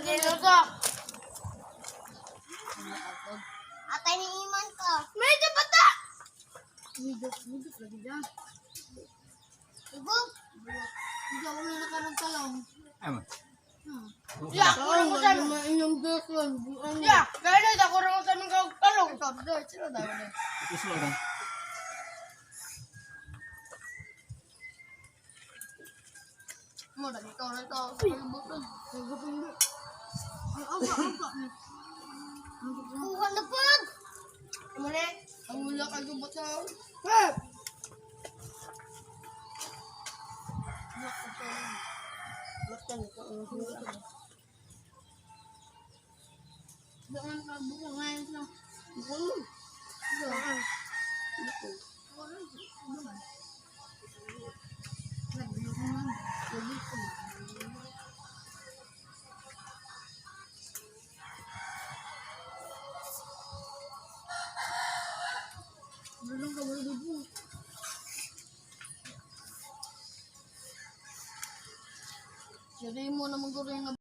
Dito ka. Atay ni Iman ka. Medyo bata. Higop lagi dyan. Ibog. Hindi ako na nakarang-talong. Ay, Ya, Kurang kurang ko sa sa inyong beson. Ya, kaya na kurang sa mga talong. Ito, sino daw na? ito slow lang. Mo, dito na ito. Higop hindi. Ang aga. Bukan na pag. Muna. Ang wala ka gubot na. Hey. Basta nito. Doon ka buka ngayon na. Doon. Belum ka boleh duduk. Jadi mo na maguro yung